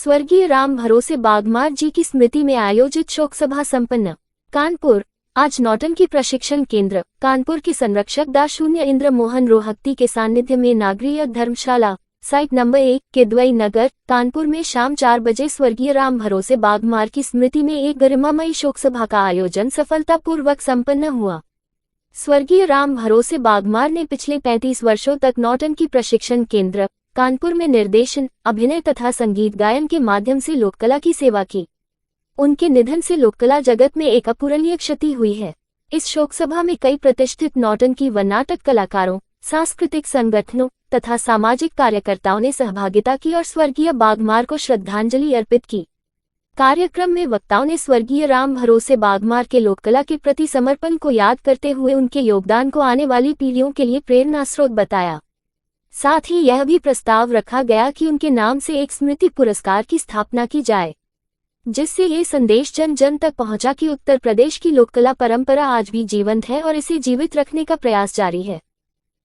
स्वर्गीय राम भरोसे बागमार जी की स्मृति में आयोजित शोक सभा संपन्न। कानपुर। आज नौटंकी प्रशिक्षण केंद्र कानपुर के संरक्षक डा. इंद्र मोहन रोहत्ती के सानिध्य में नागरिक धर्मशाला साइट नंबर 1 के द्वई नगर कानपुर में शाम 4 बजे स्वर्गीय राम भरोसे बागमार की स्मृति में एक गरिमामयी शोक सभा का आयोजन सफलतापूर्वक संपन्न हुआ। स्वर्गीय राम भरोसे बागमार ने पिछले 35 वर्षों तक नौटंकी प्रशिक्षण केंद्र कानपुर में निर्देशन, अभिनय तथा संगीत गायन के माध्यम से लोककला की सेवा की। उनके निधन से लोककला जगत में एक अपूरणीय क्षति हुई है। इस शोक सभा में कई प्रतिष्ठित नौटंकी व नाटक कलाकारों, सांस्कृतिक संगठनों तथा सामाजिक कार्यकर्ताओं ने सहभागिता की और स्वर्गीय बागमार को श्रद्धांजलि अर्पित की। कार्यक्रम में वक्ताओं ने स्वर्गीय राम भरोसे बागमार के लोककला के प्रति समर्पण को याद करते हुए उनके योगदान को आने वाली पीढ़ियों के लिए प्रेरणा स्रोत बताया। साथ ही यह भी प्रस्ताव रखा गया कि उनके नाम से एक स्मृति पुरस्कार की स्थापना की जाए, जिससे ये संदेश जन जन तक पहुंचा कि उत्तर प्रदेश की लोककला परंपरा आज भी जीवंत है और इसे जीवित रखने का प्रयास जारी है,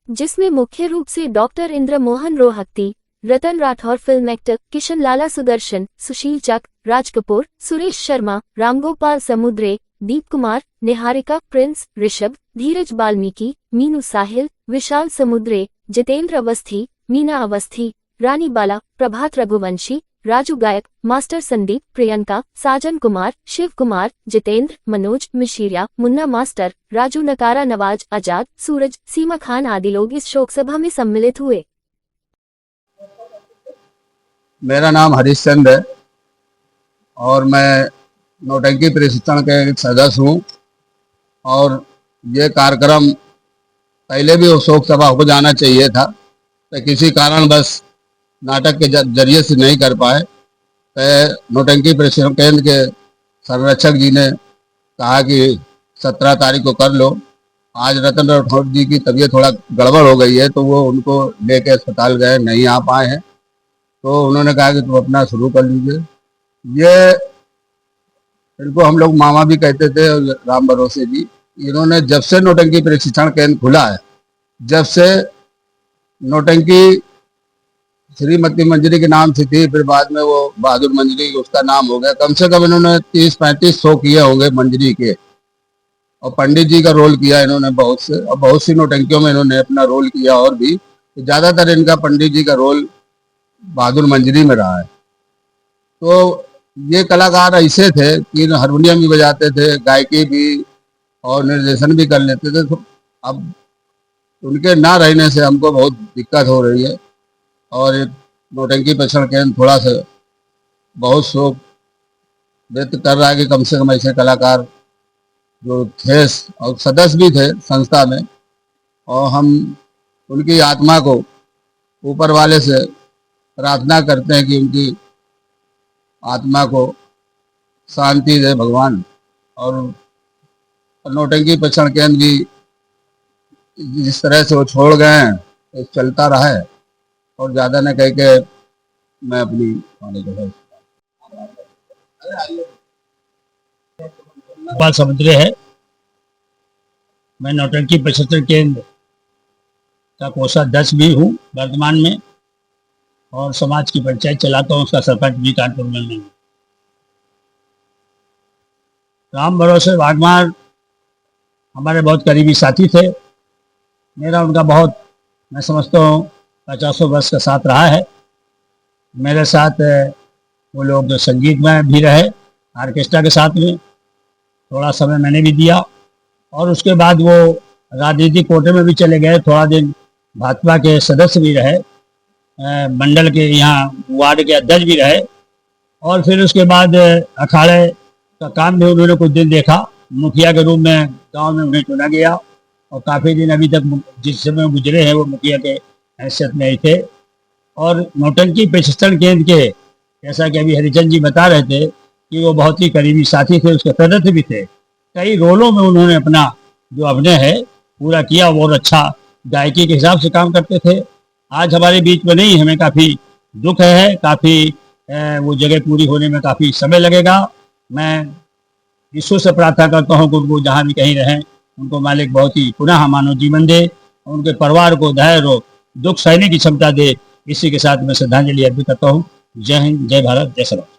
जिसमें मुख्य रूप से डा. इंद्र मोहन रोहत्ती, रतन राठौर, फिल्म एक्टर किशन लाला सुदर्शन, सुशील चक, राज कपूर, सुरेश शर्मा, रामगोपाल समुद्रे, दीप कुमार, निहारिका, प्रिंस, ऋषभ, धीरज बाल्मीकि, मीनू साहिल, विशाल समुद्रे, जितेंद्र अवस्थी, मीना अवस्थी, रानी बाला, प्रभात रघुवंशी, राजू गायक, मास्टर संदीप, प्रियंका, साजन कुमार, शिव कुमार, जितेंद्र, मनोज मिशीरिया, मुन्ना मास्टर, राजू नकारा, नवाज, आजाद, सूरज, सीमा खान आदि लोग इस शोक सभा में सम्मिलित हुए। मेरा नाम हरीश चंद्र है और मैं नौटंकी प्रशिक्षण के एक सदस्य हूँ और ये कार्यक्रम पहले भी वो शोक सभा हो जाना चाहिए था, तो किसी कारण बस नाटक के जरिए से नहीं कर पाए। तो नौटंकी प्रशिक्षण केंद्र के संरक्षक जी ने कहा कि 17 तारीख को कर लो। आज रतन राठौर जी की तबीयत थोड़ा गड़बड़ हो गई है तो वो उनको लेके अस्पताल गए, नहीं आ पाए हैं, तो उन्होंने कहा कि तुम अपना शुरू कर लीजिए। ये इनको हम लोग मामा भी कहते थे, राम भरोसे जी। इन्होंने जब से नौटंकी प्रशिक्षण केंद्र खुला है, जब से नौटंकी श्रीमती मंजरी के नाम से थी, फिर बाद में वो बहादुर मंजरी उसका नाम हो गया। कम से कम इन्होंने 30-35 शो किए होंगे मंजरी के, और पंडित जी का रोल किया इन्होंने बहुत से, और बहुत सी नौटंकियों में इन्होंने अपना रोल किया। और भी ज़्यादातर इनका पंडित जी का रोल बहादुर मंजरी में रहा है। तो ये कलाकार ऐसे थे कि हारमोनियम भी बजाते थे, गायकी भी और निर्देशन भी कर लेते थे। तो अब उनके ना रहने से हमको बहुत दिक्कत हो रही है और नौटंकी प्रशिक्षण केंद्र थोड़ा सा बहुत शोक व्यक्त कर रहा है कि कम से कम ऐसे कलाकार जो थे और सदस्य भी थे संस्था में, और हम उनकी आत्मा को ऊपर वाले से प्रार्थना करते हैं कि उनकी आत्मा को शांति दे भगवान। और नौटंकी प्रशिक्षण केंद्र भी जिस तरह से वो छोड़ गए हैं तो चलता रहा है। और ज़्यादा न कह के मैं अपनी बाल समुद्रे है। मैं नौटंकी प्रशिक्षण केंद्र का कोषाध्यक्ष भी हूँ वर्तमान में, और समाज की पंचायत चलाता हूँ, उसका सरपंच भी कानपुर में नहीं। राम भरोसे बागमार हमारे बहुत करीबी साथी थे। मेरा उनका बहुत, मैं समझता हूँ 50 वर्ष का साथ रहा है। मेरे साथ वो लोग संगीत में भी रहे, आर्केस्ट्रा के साथ में थोड़ा समय मैंने भी दिया, और उसके बाद वो राजनीतिक कोटे में भी चले गए। थोड़ा दिन भाजपा के सदस्य भी रहे, मंडल के यहाँ वार्ड के अध्यक्ष भी रहे, और फिर उसके बाद अखाड़े का काम भी उन्होंने कुछ दिन देखा। मुखिया के रूप में गांव में उन्हें चुना गया और काफ़ी दिन अभी तक जिस समय गुजरे हैं वो मुखिया के हैसियत में ही थे। और नौटंकी प्रशिक्षण केंद्र के, जैसा कि अभी हरिचंद जी बता रहे थे कि वो बहुत ही करीबी साथी थे, उसके सदस्य भी थे। कई रोलों में उन्होंने अपना जो अभिनय है पूरा किया, बहुत अच्छा गायकी के हिसाब से काम करते थे। आज हमारे बीच में नहीं, हमें काफ़ी दुख है, काफ़ी वो जगह पूरी होने में काफ़ी समय लगेगा। मैं ईश्वर से प्रार्थना करता हूँ कि उनको जहाँ भी कहीं रहें, उनको मालिक बहुत ही पुनः मानव जीवन दे, उनके परिवार को धैर्य और दुख सहने की क्षमता दे। इसी के साथ मैं श्रद्धांजलि अर्पित करता हूँ। जय हिंद, जय भारत, जय श्री राम।